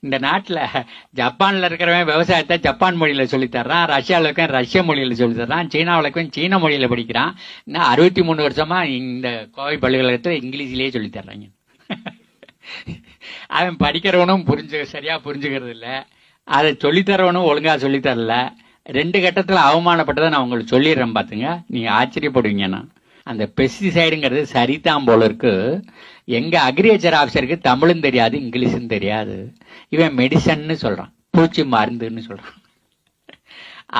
இந்த நாட்டில் ஜப்பானில் இருக்கிறவன் விவசாயத்தை ஜப்பான் மொழியில் சொல்லித்தர்றான், ரஷ்யாவில் இருக்கவன் ரஷ்ய மொழியில் சொல்லித்தர்றான், சீனாவில் இருக்கவன் சீன மொழியில் படிக்கிறான். இன்னும் 63 வருஷமா இந்த கோவை பல்கலைக்கழகத்தில் இங்கிலீஷ்லேயே சொல்லித்தர்றாங்க. அவன் படிக்கிறவனும் சரியா புரிஞ்சுக்கிறது இல்லை, அதை சொல்லித்தரவனும் ஒழுங்காக சொல்லித்தரல. 2 கட்டத்தில் அவமானப்பட்டதை நான் உங்களுக்கு சொல்லிடுறேன் பார்த்துங்க, நீங்கள் ஆச்சரியப்படுவீங்கண்ணா. அந்த பெஸ்டிசைடுங்கிறது சரிதான் போல இருக்கு. எங்க அக்ரிகல்ச்சர் ஆஃபீஸருக்கு தமிழும் தெரியாது இங்கிலீஷும் தெரியாது. இவன் மெடிசன்னு சொல்றான், பூச்சி மருந்துன்னு சொல்றான்.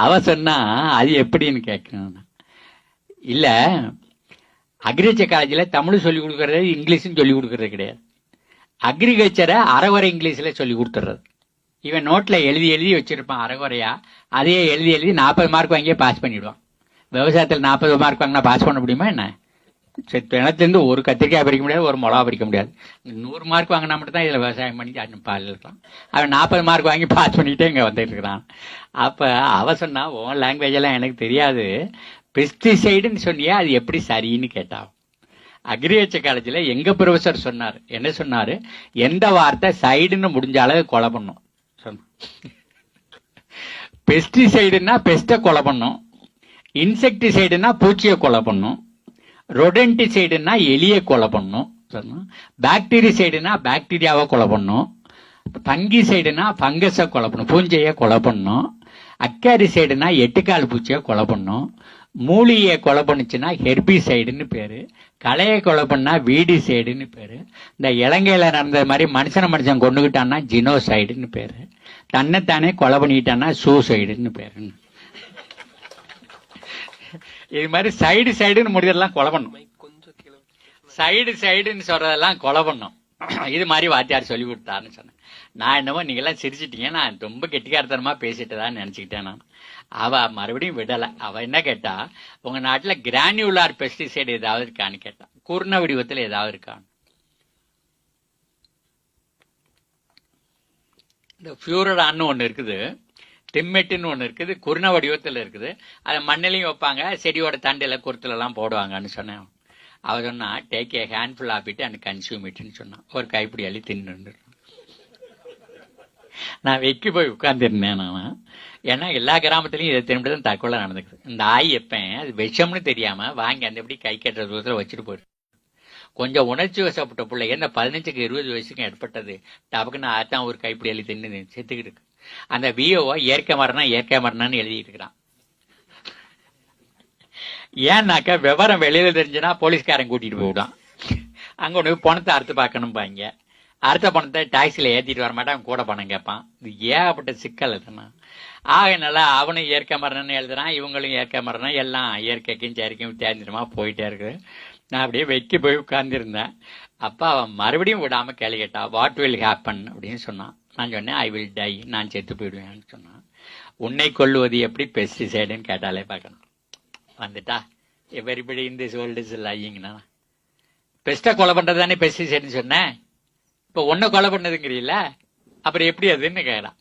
அவ சொன்னா அது எப்படின்னு கேட்கணும். இல்ல, அக்ரிகல்ச்சர் காலேஜில் தமிழ் சொல்லி கொடுக்கறது இங்கிலீஷும் சொல்லி கொடுக்கறது கிடையாது. அக்ரிகல்ச்சரை அரைவரை இங்கிலீஷ்ல சொல்லி கொடுத்துறது. இவன் நோட்டில் எழுதி எழுதி வச்சிருப்பான் அரைகுறையா, அதையே எழுதி எழுதி 40 மார்க் வாங்கியே பாஸ் பண்ணிடுவான். விவசாயத்தில் 40 மார்க் வாங்கினா பாஸ் பண்ண முடியுமா என்ன? கிணத்துலேருந்து ஒரு கத்திரிக்காய் பறிக்க முடியாது, ஒரு மிளகா பறிக்க முடியாது. 100 மார்க் வாங்கினா மட்டும் தான் இதில் விவசாயம் பண்ணி பால் இருக்கலாம். அவன் 40 மார்க் வாங்கி பாஸ் பண்ணிக்கிட்டே இங்கே வந்துட்டு இருக்கிறான். அப்போ அவ சொன்னா, உன் லாங்குவேஜ் எல்லாம் எனக்கு தெரியாது, பெஸ்டிசைடுன்னு சொன்னியே அது எப்படி சரின்னு கேட்டான். அக்ரிகல்ச்சர் காலேஜில் எங்க ப்ரொஃபஸர் சொன்னார், என்ன சொன்னாரு, எந்த வார்த்தை சைடுன்னு முடிஞ்ச அளவு கொலை பண்ணும் சொன்ன. பெஸ்டிசைடுன்னா பெஸ்ட்டை கொலை பண்ணும், இன்செக்டிசைடுனா பூச்சியை கொலை பண்ணும், ரொடென்டிசைடுனா எலியை கொலை பண்ணும், பாக்டீரிசைடுனா பாக்டீரியாவை கொலை பண்ணும், பங்கிசைடுனா பங்கஸை கொலை பண்ணும், பூஞ்சையை கொலை பண்ணும், அக்காரிசைடுனா 8 கால் பூச்சியை கொலை பண்ணும், மூலிகையை கொலை பண்ணுச்சுன்னா ஹெர்பிசைடுன்னு பேரு, களையை கொலை பண்ணா வீடிசைடுன்னு பேரு, இந்த இலங்கையில நடந்த மாதிரி மனுஷன் கொண்டுகிட்டான்னா ஜினோசைடுன்னு பேரு, தன்னைத்தானே கொலை பண்ணிக்கிட்டான்னா சூசைடுன்னு பேரு. இது மாதிரி சைடுன்னு முடிதெல்லாம் கொலை பண்ணும், சைடுன்னு சொல்றதெல்லாம் கொலை பண்ணும். இது மாதிரி வாத்தியார் சொல்லி கொடுத்தாருன்னு சொன்னேன். நான் என்னமோ நீங்கெல்லாம் சிரிச்சிட்டீங்க, நான் ரொம்ப கெட்டிக்காரத்தனமா பேசிட்டதான்னு நினைச்சுக்கிட்டேன். நான் அவ மறுபடியும் விடல. அவ என்ன கேட்டா, உங்க நாட்டுல கிரானியுலார் பெஸ்டிசைடு ஏதாவது இருக்கான்னு கேட்டா. குர்ண வடிவத்தில் ஏதாவது இருக்கான்னு. இந்த ஃபியூரடான்னு ஒண்ணு இருக்குது, டிம்மெட்டுன்னு ஒன்று இருக்குது, குருண வடிவத்தில் இருக்குது. அதை மண்ணிலையும் வைப்பாங்க, செடியோட தண்டில் குருத்துல எல்லாம் போடுவாங்கன்னு சொன்னேன். அவர் சொன்னா, take a handful of it and consume இட்னு சொன்னான். ஒரு கைப்பிடி அள்ளி தின்னு. நான் வெக்கி போய் உட்கார்ந்துருந்தேன். நான் ஏன்னா எல்லா கிராமத்துலையும் இதை திரும்பிட்டு தான் தற்கொலை நடந்துக்குது. இந்த ஆய் எப்பேன் அது விஷம்னு தெரியாம வாங்கி அந்த எப்படி கை கட்டுற தூரத்தில் வச்சுட்டு போயிரு. கொஞ்சம் உணர்ச்சி வசப்பட்ட பிள்ளைங்க இந்த 15க்கு 20 வயசுக்கும் ஏற்பட்டது டபக்குன்னு ஆத்தான் ஒரு கைப்பிடி அள்ளி தின்னு செத்துக்கிட்டு இருக்கு. அந்த விஓவை இயற்கை மரணம்னு எழுதிட்டு இருக்கிறான். ஏன்னாக்கா விவரம் வெளியில தெரிஞ்சுன்னா போலீஸ்காரன் கூட்டிட்டு போயிடுவான். அங்க ஒன்று பணத்தை அறுத்து பார்க்கணும் பாங்க, அடுத்த பணத்தை டாக்ஸில ஏத்திட்டு வர மாட்டான், கூட பணம் கேட்பான். இது ஏகப்பட்ட சிக்கல் இதுனா. ஆகனால அவனும் இயற்கை மரணம்னு எழுதுறான், இவங்களும் இயற்கை மரணம், எல்லாம் இயற்கைக்கும் செயற்கையும் வித்தியாசமா போயிட்டே இருக்கு. நான் அப்படியே வெக்கி போய் உட்கார்ந்துருந்தேன். அப்ப அவன் மறுபடியும் விடாம கேள்வி கேட்டா, வாட் வில் ஹேப்பன் அப்படின்னு சொன்னான். நான் சொன்னேன், ஐ வில் டை, நான் செத்து போயிடுவேன்னு சொன்னான். உன்னை கொல்லுவது எப்படி பெஸ்டிசைடுன்னு கேட்டாலே பார்க்கணும். வந்துட்டா எவரிபடி இந்த வேர்ல்ட் இஸ் லையிங்னா, பெஸ்ட்டை கொலை பண்றது தானே பெஸ்டிசைடுன்னு சொன்னேன். இப்போ ஒன்னை கொலை பண்ணதுங்கிறீல்ல, அப்புறம் எப்படி அதுன்னு கேட்கறான்.